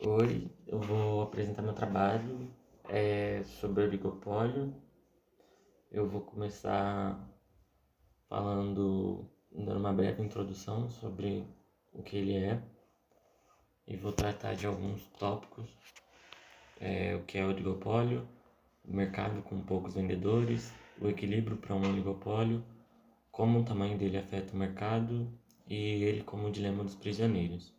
Oi, eu vou apresentar meu trabalho sobre oligopólio. Eu vou começar dando uma breve introdução sobre o que ele é e vou tratar de alguns tópicos, o que é oligopólio, o mercado com poucos vendedores, o equilíbrio para um oligopólio, como o tamanho dele afeta o mercado e ele como o dilema dos prisioneiros.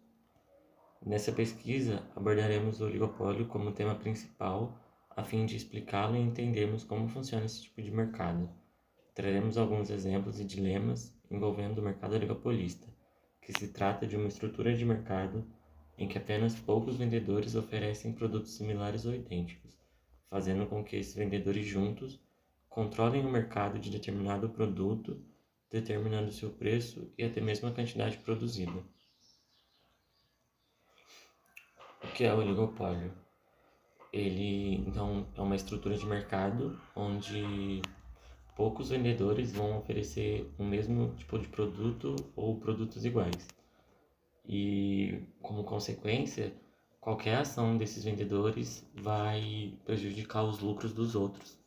Nessa pesquisa, abordaremos o oligopólio como tema principal, a fim de explicá-lo e entendermos como funciona esse tipo de mercado. Traremos alguns exemplos e dilemas envolvendo o mercado oligopolista, que se trata de uma estrutura de mercado em que apenas poucos vendedores oferecem produtos similares ou idênticos, fazendo com que esses vendedores juntos controlem o mercado de determinado produto, determinando seu preço e até mesmo a quantidade produzida. O que é o oligopólio? Ele, então, é uma estrutura de mercado onde poucos vendedores vão oferecer o mesmo tipo de produto ou produtos iguais. E, como consequência, qualquer ação desses vendedores vai prejudicar os lucros dos outros.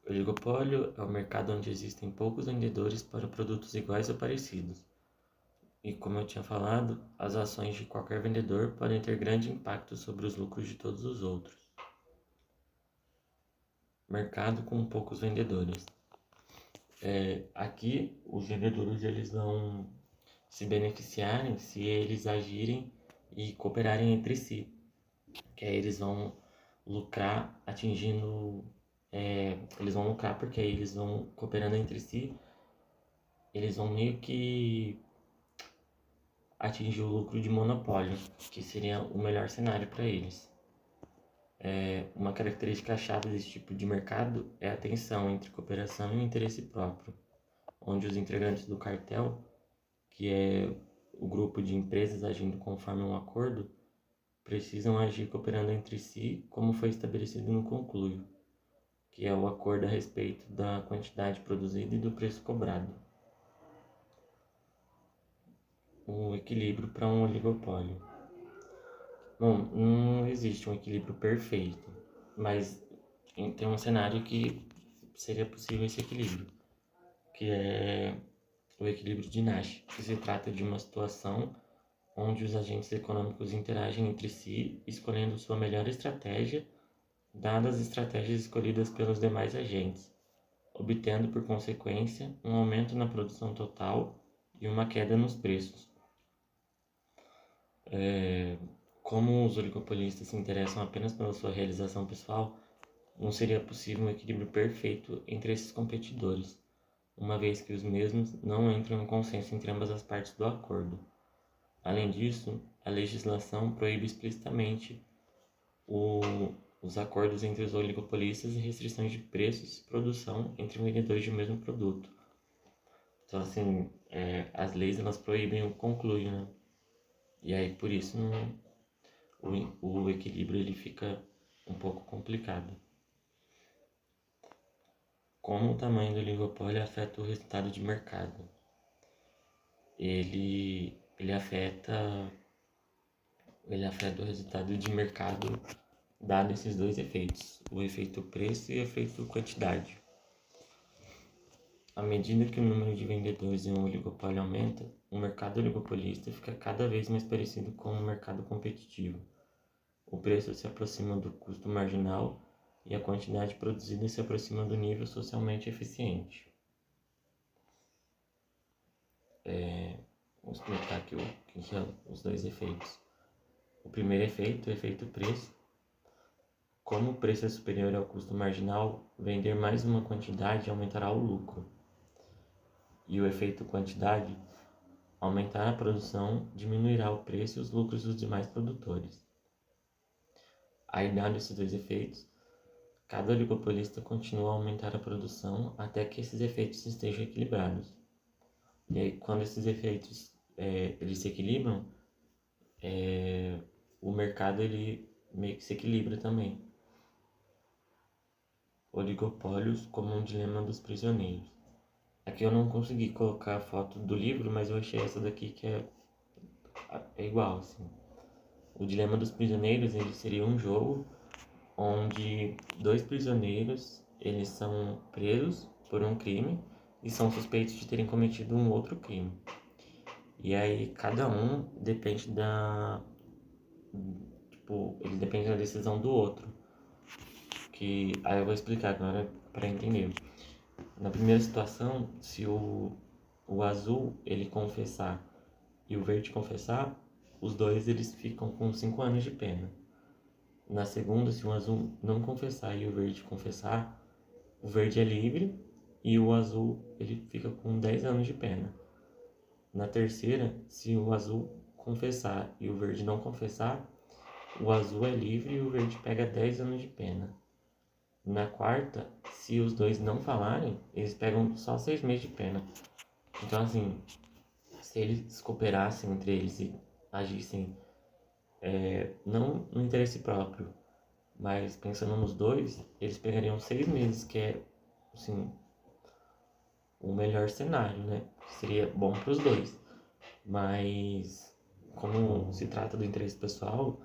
O oligopólio é um mercado onde existem poucos vendedores para produtos iguais ou parecidos. E como eu tinha falado, as ações de qualquer vendedor podem ter grande impacto sobre os lucros de todos os outros. Mercado com poucos vendedores. Aqui, os vendedores eles vão se beneficiarem se eles agirem e cooperarem entre si, que aí eles vão lucrar eles vão lucrar porque aí eles vão cooperando entre si, eles vão meio que atingir o lucro de monopólio, que seria o melhor cenário para eles. Uma característica-chave desse tipo de mercado é a tensão entre cooperação e interesse próprio, onde os integrantes do cartel, que é o grupo de empresas agindo conforme um acordo, precisam agir cooperando entre si, como foi estabelecido no concluio, que é o acordo a respeito da quantidade produzida e do preço cobrado. O equilíbrio para um oligopólio. Bom, não existe um equilíbrio perfeito, mas tem um cenário que seria possível esse equilíbrio, que é o equilíbrio de Nash, que se trata de uma situação onde os agentes econômicos interagem entre si, escolhendo sua melhor estratégia, dadas as estratégias escolhidas pelos demais agentes, obtendo por consequência um aumento na produção total e uma queda nos preços. Como os oligopolistas se interessam apenas pela sua realização pessoal, não seria possível um equilíbrio perfeito entre esses competidores, uma vez que os mesmos não entram em consenso entre ambas as partes do acordo. Além disso, a legislação proíbe explicitamente os acordos entre os oligopolistas e restrições de preços e produção entre vendedores de um mesmo produto. Então, assim, as leis elas proíbem o concluio, né? E aí, por isso, o equilíbrio ele fica um pouco complicado. Como o tamanho do oligopólio afeta o resultado de mercado? Ele afeta o resultado de mercado dado esses dois efeitos, o efeito preço e o efeito quantidade. À medida que o número de vendedores em um oligopólio aumenta, o mercado oligopolista fica cada vez mais parecido com um mercado competitivo. O preço se aproxima do custo marginal e a quantidade produzida se aproxima do nível socialmente eficiente. Vou explicar aqui o que são os dois efeitos. O primeiro efeito, o efeito preço. Como o preço é superior ao custo marginal, vender mais uma quantidade aumentará o lucro. E o efeito quantidade, aumentar a produção diminuirá o preço e os lucros dos demais produtores. Aí, dado esses dois efeitos, cada oligopolista continua a aumentar a produção até que esses efeitos estejam equilibrados. E aí, quando esses efeitos eles se equilibram, o mercado ele meio que se equilibra também. Oligopólios como um dilema dos prisioneiros. Aqui eu não consegui colocar a foto do livro, mas eu achei essa daqui que é é igual, assim. O Dilema dos Prisioneiros, ele seria um jogo onde dois prisioneiros, eles são presos por um crime e são suspeitos de terem cometido um outro crime. E aí cada um depende da... Tipo, ele depende da decisão do outro. Que aí eu vou explicar agora para entender. Na primeira situação, se o azul ele confessar e o verde confessar, os dois eles ficam com 5 anos de pena. Na segunda, se o azul não confessar e o verde confessar, o verde é livre e o azul ele fica com 10 anos de pena. Na terceira, se o azul confessar e o verde não confessar, o azul é livre e o verde pega 10 anos de pena. Na quarta, se os dois não falarem, eles pegam só 6 meses de pena. Então, assim, se eles cooperassem entre eles e agissem não no interesse próprio, mas pensando nos dois, eles pegariam 6 meses, que é, assim, o melhor cenário, né? Seria bom para os dois. Mas, como se trata do interesse pessoal,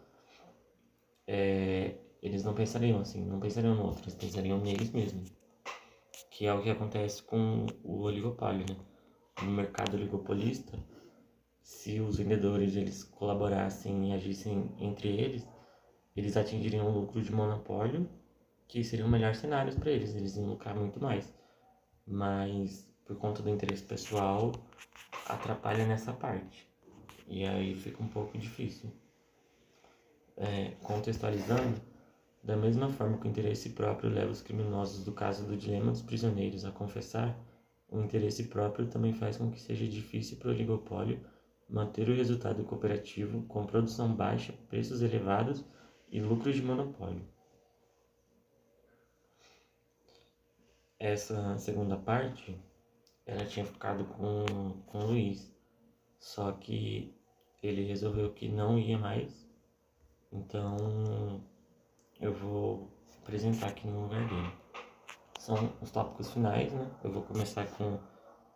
eles não pensariam assim, não pensariam no outro, eles pensariam neles mesmo. Que é o que acontece com o oligopólio, né? No mercado oligopolista, se os vendedores eles colaborassem e agissem entre eles, eles atingiriam um lucro de monopólio, que seriam melhores cenários para eles, eles iam lucrar muito mais. Mas, por conta do interesse pessoal, atrapalha nessa parte. E aí fica um pouco difícil. Contextualizando, da mesma forma que o interesse próprio leva os criminosos do caso do Dilema dos Prisioneiros a confessar, o interesse próprio também faz com que seja difícil para o oligopólio manter o resultado cooperativo com produção baixa, preços elevados e lucros de monopólio. Essa segunda parte, ela tinha ficado com o Luiz, só que ele resolveu que não ia mais, então eu vou apresentar aqui no lugar dele. São os tópicos finais, né? Eu vou começar com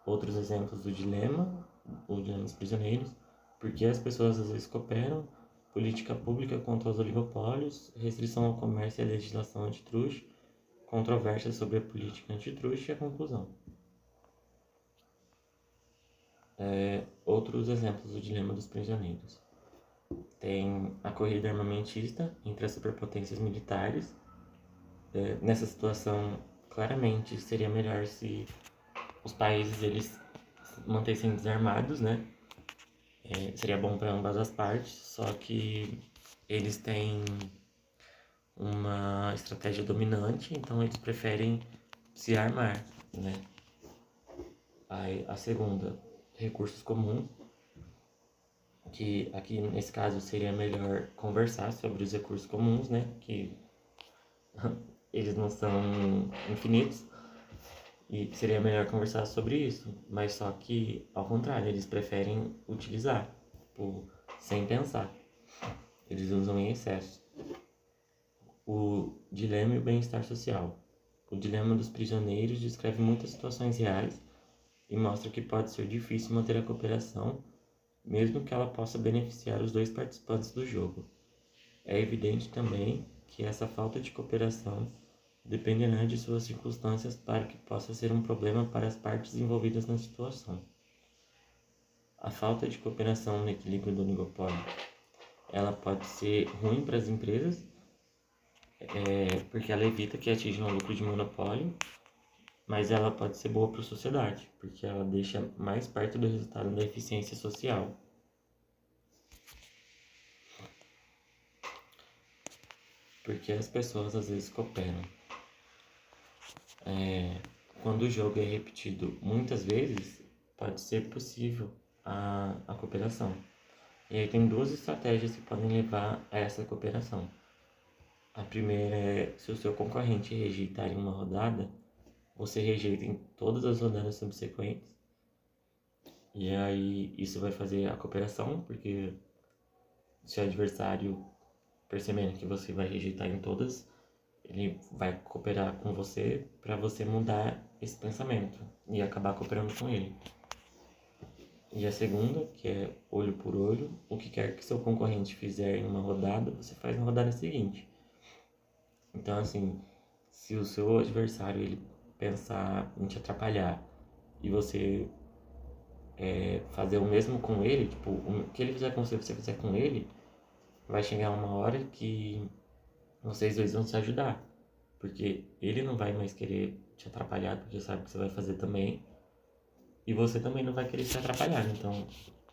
outros exemplos do dilema, o dilema dos prisioneiros, porque as pessoas às vezes cooperam, política pública contra os oligopólios, restrição ao comércio e a legislação antitruste, controvérsia sobre a política antitruste e a conclusão. Outros exemplos do dilema dos prisioneiros. Tem a corrida armamentista entre as superpotências militares. Nessa situação, claramente seria melhor se os países eles mantessem desarmados, né? Seria bom para ambas as partes, só que eles têm uma estratégia dominante, então eles preferem se armar, né? Aí, a segunda, recursos comuns, que aqui nesse caso seria melhor conversar sobre os recursos comuns, né? Que eles não são infinitos, e seria melhor conversar sobre isso, mas só que, ao contrário, eles preferem utilizar, tipo, sem pensar. Eles usam em excesso. O dilema e o bem-estar social. O dilema dos prisioneiros descreve muitas situações reais e mostra que pode ser difícil manter a cooperação, mesmo que ela possa beneficiar os dois participantes do jogo. É evidente também que essa falta de cooperação dependerá de suas circunstâncias para que possa ser um problema para as partes envolvidas na situação. A falta de cooperação no equilíbrio do oligopólio, ela pode ser ruim para as empresas, porque ela evita que atinjam o lucro de monopólio, mas ela pode ser boa para a sociedade, porque ela deixa mais perto do resultado da eficiência social. Porque as pessoas às vezes cooperam. Quando o jogo é repetido muitas vezes, pode ser possível a cooperação. E aí tem duas estratégias que podem levar a essa cooperação. A primeira é, se o seu concorrente rejeitar em uma rodada, você rejeita em todas as rodadas subsequentes. E aí isso vai fazer a cooperação, porque se o adversário percebendo que você vai rejeitar em todas, ele vai cooperar com você para você mudar esse pensamento e acabar cooperando com ele. E a segunda, que é olho por olho, o que quer que seu concorrente fizer em uma rodada, você faz na rodada seguinte. Então, assim, se o seu adversário ele pensar em te atrapalhar e você fazer o mesmo com ele, tipo, o que ele fizer com você, você fizer com ele, vai chegar uma hora que vocês dois vão se ajudar. Porque ele não vai mais querer te atrapalhar, porque sabe que você vai fazer também. E você também não vai querer se atrapalhar. Então,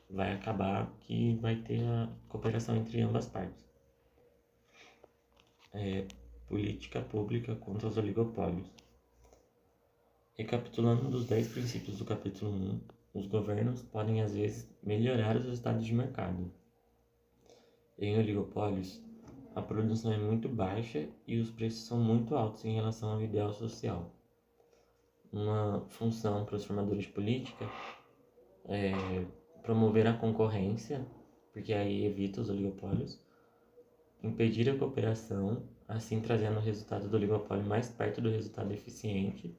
vai acabar que vai ter a cooperação entre ambas partes. Política pública contra os oligopólios. Recapitulando dos 10 princípios do capítulo 1, os governos podem às vezes melhorar os resultados de mercado. Em oligopólios, a produção é muito baixa e os preços são muito altos em relação ao ideal social. Uma função para os formadores de política é promover a concorrência, porque aí evita os oligopólios, impedir a cooperação, assim trazendo o resultado do oligopólio mais perto do resultado eficiente,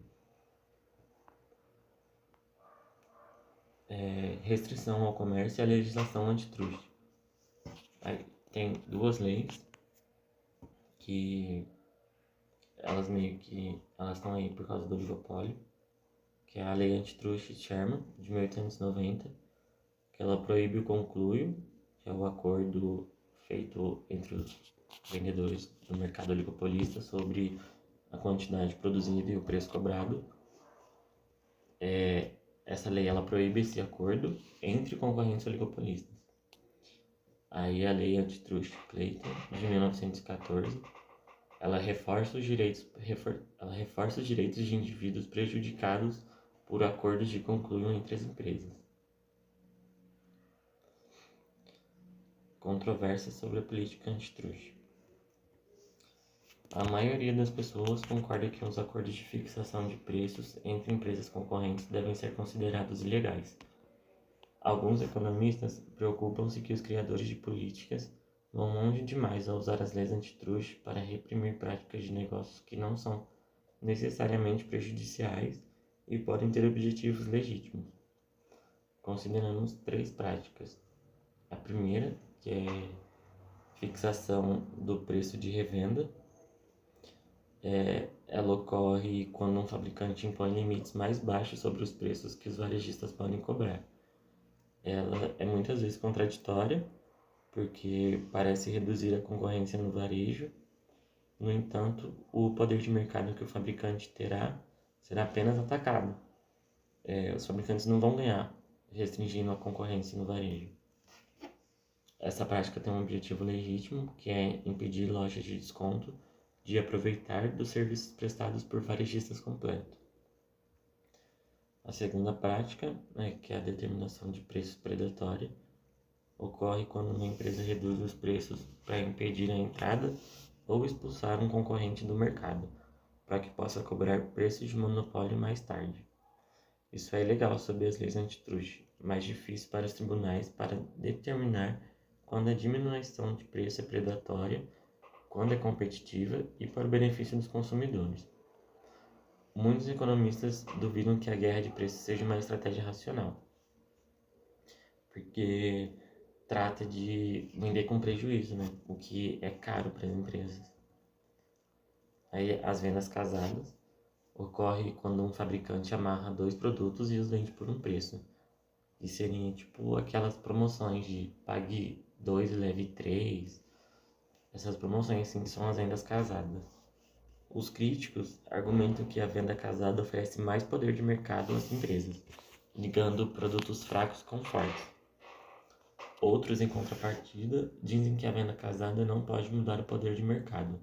restrição ao comércio e a legislação antitruste. Aí tem duas leis que elas estão aí por causa do oligopólio, que é a Lei Antitruste Sherman, de 1890, que ela proíbe o concluio, que é o acordo feito entre os vendedores do mercado oligopolista sobre a quantidade produzida e o preço cobrado. Essa lei ela proíbe esse acordo entre concorrentes oligopolistas. Aí a Lei Antitruste Clayton, de 1914, ela reforça os direitos de indivíduos prejudicados por acordos de concluio entre as empresas. Controvérsia sobre a política antitruste. A maioria das pessoas concorda que os acordos de fixação de preços entre empresas concorrentes devem ser considerados ilegais. Alguns economistas preocupam-se que os criadores de políticas vão longe demais ao usar as leis antitruste para reprimir práticas de negócios que não são necessariamente prejudiciais e podem ter objetivos legítimos. Consideramos 3 práticas. A primeira, que é fixação do preço de revenda. Ela ocorre quando um fabricante impõe limites mais baixos sobre os preços que os varejistas podem cobrar. Ela é muitas vezes contraditória, porque parece reduzir a concorrência no varejo. No entanto, o poder de mercado que o fabricante terá será apenas atacado. Os fabricantes não vão ganhar restringindo a concorrência no varejo. Essa prática tem um objetivo legítimo, que é impedir lojas de desconto de aproveitar dos serviços prestados por varejistas completos. A segunda prática, que é a determinação de preços predatória, ocorre quando uma empresa reduz os preços para impedir a entrada ou expulsar um concorrente do mercado, para que possa cobrar preços de monopólio mais tarde. Isso é ilegal sob as leis antitruste, mas difícil para os tribunais para determinar quando a diminuição de preço é predatória, quando é competitiva e para o benefício dos consumidores. Muitos economistas duvidam que a guerra de preços seja uma estratégia racional, porque trata de vender com prejuízo, o que é caro para as empresas. Aí, as vendas casadas ocorre quando um fabricante amarra 2 produtos e os vende por um preço. E seriam tipo aquelas promoções de pague 2 e leve 3. Essas promoções assim são as vendas casadas. Os críticos argumentam que a venda casada oferece mais poder de mercado às empresas, ligando produtos fracos com fortes. Outros, em contrapartida, dizem que a venda casada não pode mudar o poder de mercado.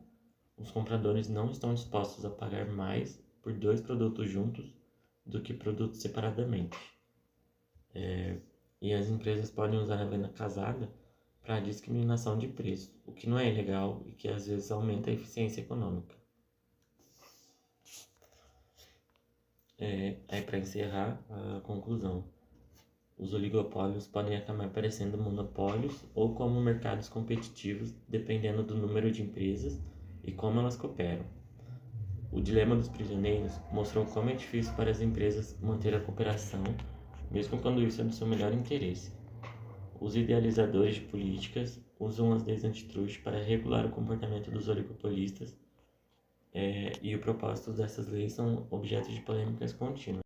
Os compradores não estão dispostos a pagar mais por 2 produtos juntos do que produtos separadamente. E as empresas podem usar a venda casada para discriminação de preço, o que não é ilegal e que às vezes aumenta a eficiência econômica. Aí, para encerrar, a conclusão. Os oligopólios podem acabar parecendo monopólios ou como mercados competitivos, dependendo do número de empresas e como elas cooperam. O dilema dos prisioneiros mostrou como é difícil para as empresas manter a cooperação mesmo quando isso é do seu melhor interesse. Os idealizadores de políticas usam as leis antitruste para regular o comportamento dos oligopolistas, e o propósito dessas leis são objeto de polêmicas contínuas.